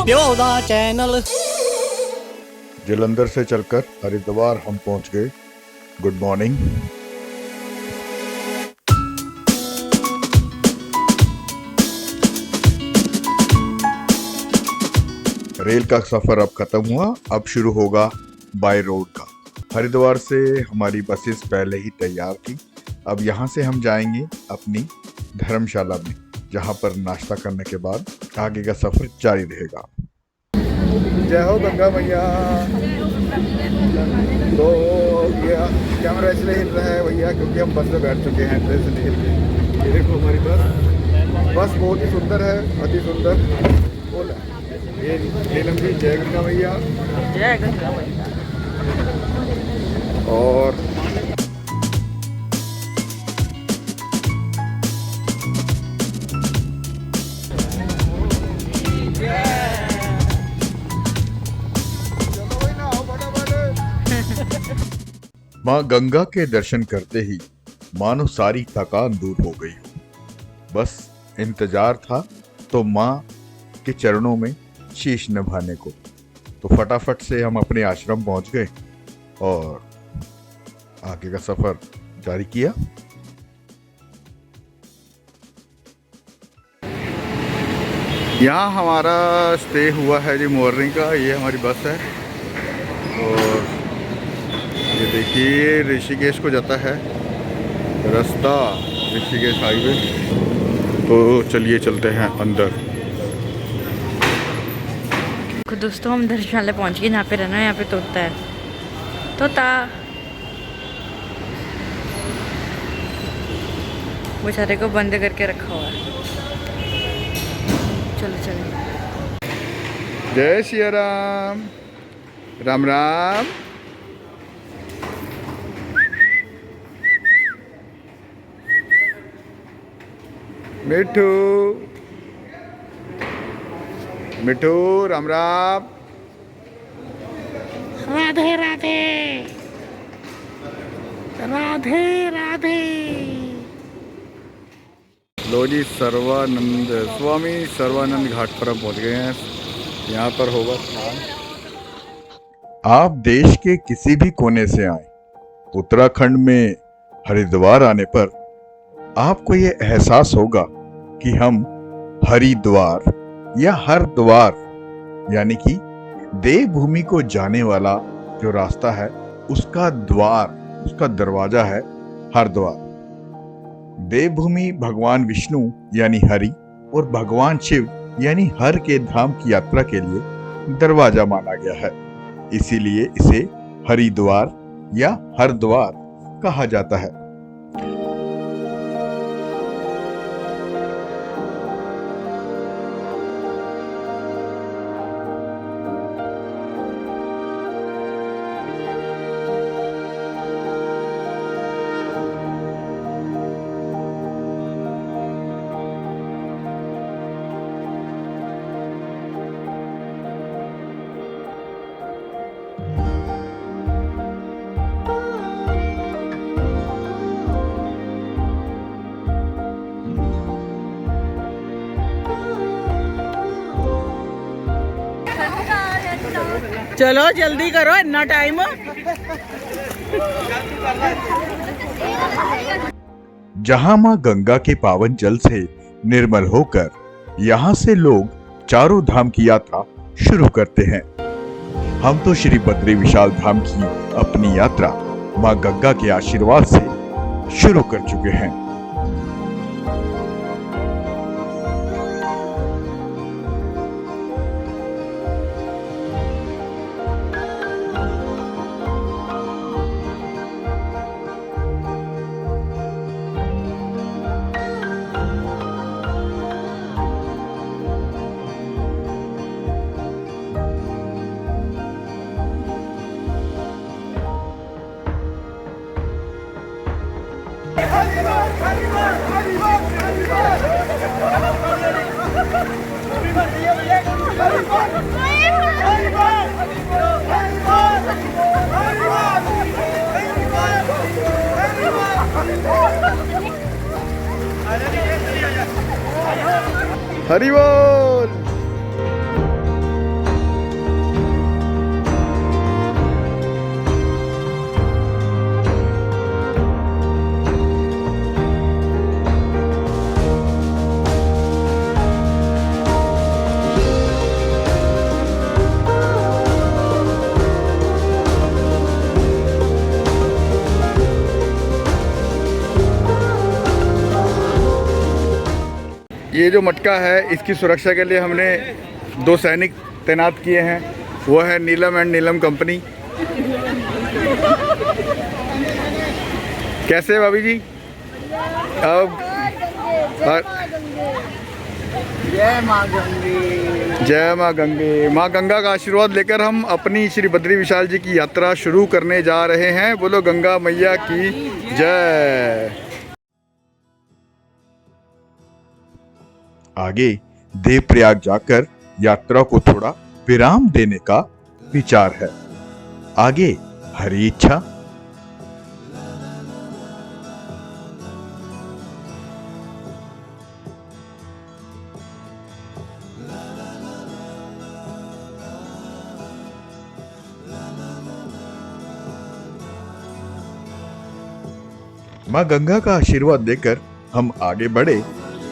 प्यो दा चैनल। जलंधर से चलकर हरिद्वार हम पहुंच गए। Good morning. रेल का सफर अब खत्म हुआ, अब शुरू होगा बाय रोड का। हरिद्वार से हमारी बसेस पहले ही तैयार थी। अब यहाँ से हम जाएंगे अपनी धर्मशाला में, जहाँ पर नाश्ता करने के बाद आगे का सफर जारी रहेगा। जय हो गंगा मैया। तो ये कैमरा इसलिए हिल रहा है भैया क्योंकि हम बस में बैठ चुके हैं ट्रेन से निकल के। ये देखो हमारी बस बहुत ही सुंदर है, अति सुंदर। बोला ये नीलम जी, जय गंगा मैया। जय गंगा मैया। और माँ गंगा के दर्शन करते ही मानो सारी थकान दूर हो गई हो। बस इंतजार था तो माँ के चरणों में शीश नभाने को। तो फटाफट से हम अपने आश्रम पहुंच गए और आगे का सफर जारी किया। यहाँ हमारा स्टे हुआ है जी मॉर्निंग का। ये हमारी बस है और ये देखिए ऋषिकेश को जाता है रास्ता, ऋषिकेश हाईवे। तो चलिए चलते हैं अंदर। दोस्तों हम धर्मशाला पहुंच गए। यहाँ पे रहना है, यहाँ पे तोता है, तोता बेचारे को बंद करके रखा हुआ है। चलो चलो। जय श्री राम। राम राम। मिठू मिठू, राम राम। राधे राधे राधे राधे। लो जी, सर्वानंद स्वामी सर्वानंद घाट पर हम पहुंच गए हैं। यहाँ पर होगा स्नान। आप देश के किसी भी कोने से आए, उत्तराखंड में हरिद्वार आने पर आपको ये एहसास होगा कि हम हरिद्वार या हरद्वार यानी कि देवभूमि को जाने वाला जो रास्ता है उसका द्वार, उसका दरवाजा है हरिद्वार। देवभूमि भगवान विष्णु यानी हरि और भगवान शिव यानी हर के धाम की यात्रा के लिए दरवाजा माना गया है। इसीलिए इसे हरिद्वार या हरद्वार कहा जाता है। चलो जल्दी करो, इतना टाइम। जहां मां गंगा के पावन जल से निर्मल होकर यहां से लोग चारों धाम की यात्रा शुरू करते हैं। हम तो श्री बद्री विशाल धाम की अपनी यात्रा मां गंगा के आशीर्वाद से शुरू कर चुके हैं। हरि बोल। ये जो मटका है इसकी सुरक्षा के लिए हमने 2 सैनिक तैनात किए हैं। वो है नीलम एंड नीलम कंपनी। कैसे भाभी जी? अब जय माँ गंगे। जय माँ गंगे। माँ गंगा का आशीर्वाद लेकर हम अपनी श्री बद्री विशाल जी की यात्रा शुरू करने जा रहे हैं। बोलो गंगा मैया की जय। आगे देवप्रयाग जाकर यात्रा को थोड़ा विराम देने का विचार है। आगे हरी इच्छा। माँ गंगा का आशीर्वाद देकर हम आगे बढ़े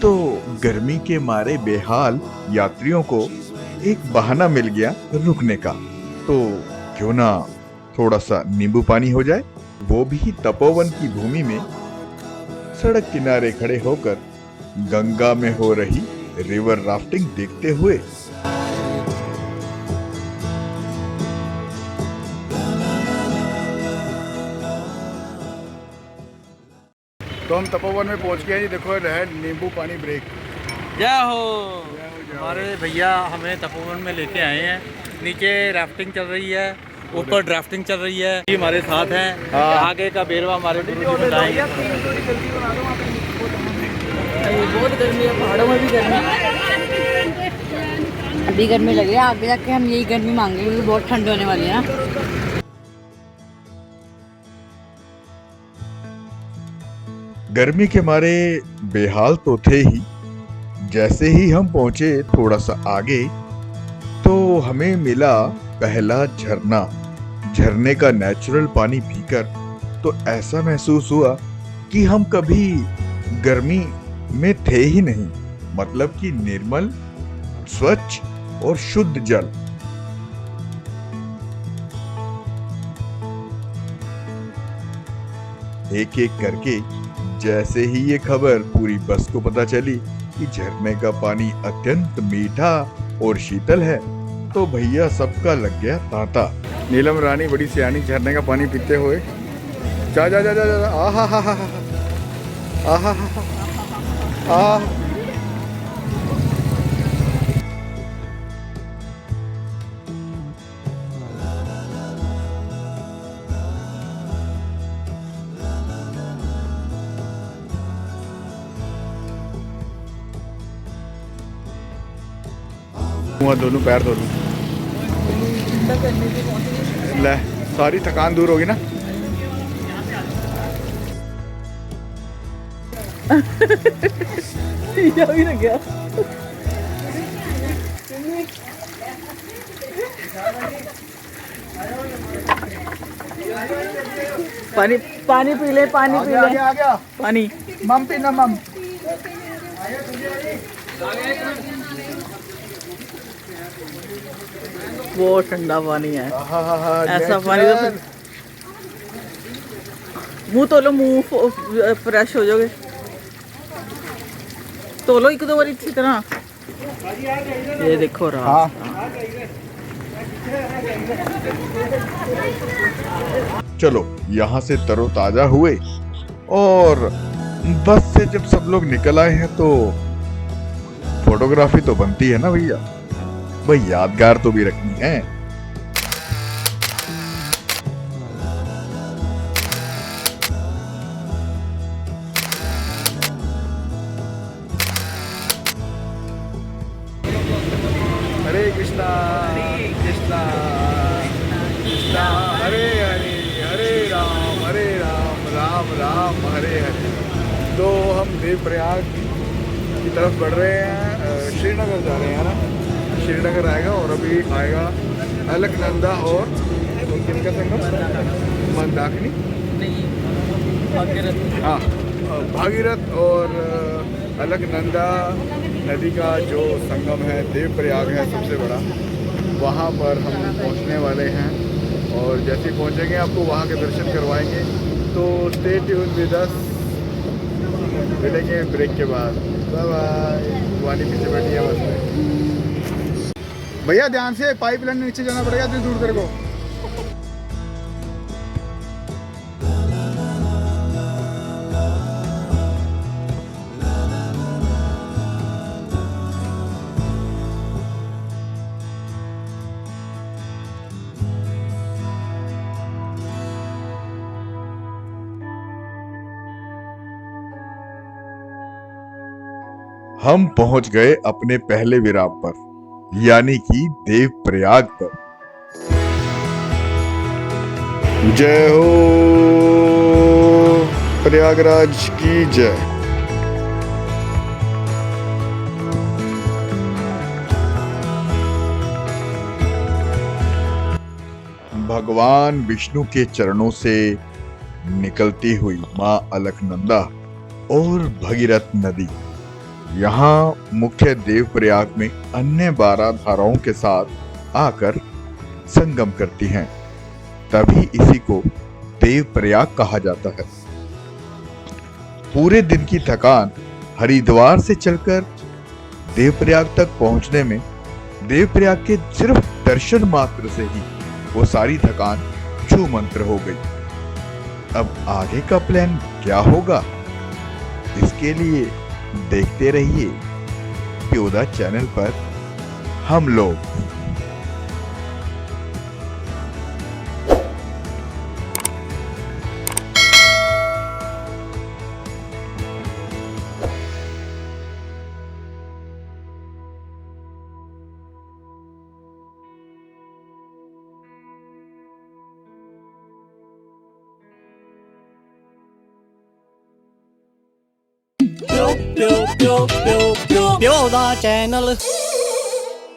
तो गर्मी के मारे बेहाल यात्रियों को एक बहाना मिल गया रुकने का। तो क्यों ना थोड़ा सा नींबू पानी हो जाए, वो भी तपोवन की भूमि में सड़क किनारे खड़े होकर गंगा में हो रही रिवर राफ्टिंग देखते हुए। तो हम तपोवन में पहुंच गए हैं। ये देखो है नींबू पानी ब्रेक। जय हो। हमारे भैया हमें तपोवन में लेके आए हैं। नीचे राफ्टिंग चल रही है, ऊपर ड्राफ्टिंग चल रही है। ये हमारे साथ हैं। आगे का बेरवा हमारे गुरुजी बताएंगे। बहुत गर्मी है, पहाड़ों में भी गर्मी। अभी गर्मी लग रही है, आगे जाके हम यही गर्मी मांगेंगे क्योंकि बहुत ठंड होने वाली है ना। गर्मी के मारे बेहाल तो थे ही। जैसे ही हम पहुंचे थोड़ा सा आगे तो हमें मिला पहला झरना। झरने का नेचुरल पानी पीकर तो ऐसा महसूस हुआ कि हम कभी गर्मी में थे ही नहीं। मतलब कि निर्मल, स्वच्छ और शुद्ध जल। एक एक करके जैसे ही ये खबर पूरी बस को पता चली कि झरने का पानी अत्यंत मीठा और शीतल है, तो भैया सबका लग गया तांता। नीलम रानी बड़ी सियानी झरने का पानी पीते हुए जा जा जा जा, जा। आहा हा हा आहा हा। दोनों पैर धो लूं। ले सारी थकान दूर होगी ना। भी लग गया। पानी पानी पी ले, पानी पी ले। आ गया पानी। मम पीना मम। बहुत ठंडा पानी है। ऐसा पानी तो फिर मुंह तो लो, मुंह फ्रेश हो जाओगे। तो लो एक दो बार अच्छी तरह। ये देखो रहा। चलो यहाँ से तरोताजा हुए और बस से जब सब लोग निकल आए हैं तो फोटोग्राफी तो बनती है ना भैया, भाई यादगार तो भी रखनी है। हरे कृष्णा कृष्णा कृष्णा हरे हरे, हरे राम राम राम हरे हरे। तो हम देवप्रयाग की तरफ बढ़ रहे हैं। श्रीनगर जा रहे हैं ना, श्रीनगर आएगा और अभी आएगा अलकनंदा और किनका संगम, मंदाकिनी, हाँ भागीरथ और अलकनंदा नदी का जो संगम है, देवप्रयाग है सबसे बड़ा, वहाँ पर हम पहुँचने वाले हैं। और जैसे ही पहुँचेंगे आपको वहाँ के दर्शन करवाएंगे। तो स्टे ट्यून विद अस, मिलेंगे ब्रेक के बाद। Bye bye. वानी पीछे बैठी है बस में। भैया ध्यान से, पाइपलाइन नीचे जाना पड़ेगा इतनी दूर तेरे को। हम पहुंच गए अपने पहले विराम पर, यानी कि देवप्रयाग पर। जय हो प्रयागराज की जय। भगवान विष्णु के चरणों से निकलती हुई मां अलकनंदा और भगीरथ नदी यहाँ मुख्य देवप्रयाग में अन्य 12 धाराओं के साथ आकर संगम करती हैं। तभी इसी को देवप्रयाग कहा जाता है। पूरे दिन की थकान हरिद्वार से चलकर देवप्रयाग तक पहुंचने में, देवप्रयाग के सिर्फ दर्शन मात्र से ही वो सारी थकान छू मंत्र हो गई। अब आगे का प्लान क्या होगा, इसके लिए देखते रहिए प्योदा चैनल पर हम लोग। Pyo da channel